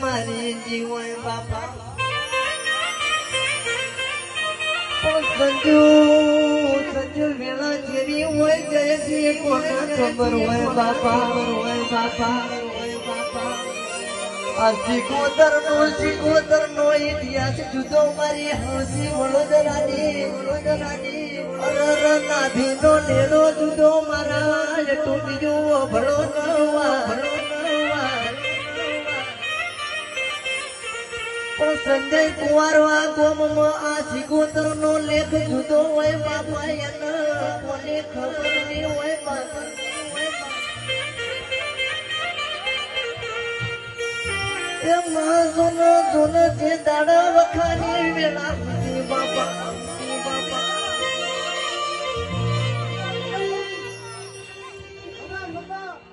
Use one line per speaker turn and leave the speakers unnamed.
મારી જીવન બાપા સંજુ વેળા જેવી હોય જયસી કોને ખબર હોય બાપા આ સિકોતર નો ઇતિહાસ જુદો મારી હસી વડોદરાની નાભી નો નેનો જુદો મારા ટૂંકીઓ ભળો પણ સંજય કુંવારવા ગોમમાં આ સિકોતર નો લેખ જુદો હોય બાપા એના કોને ખબર નહીં હોય બાપા એમાં જોને જે દાડા વખાની વેળા બાપા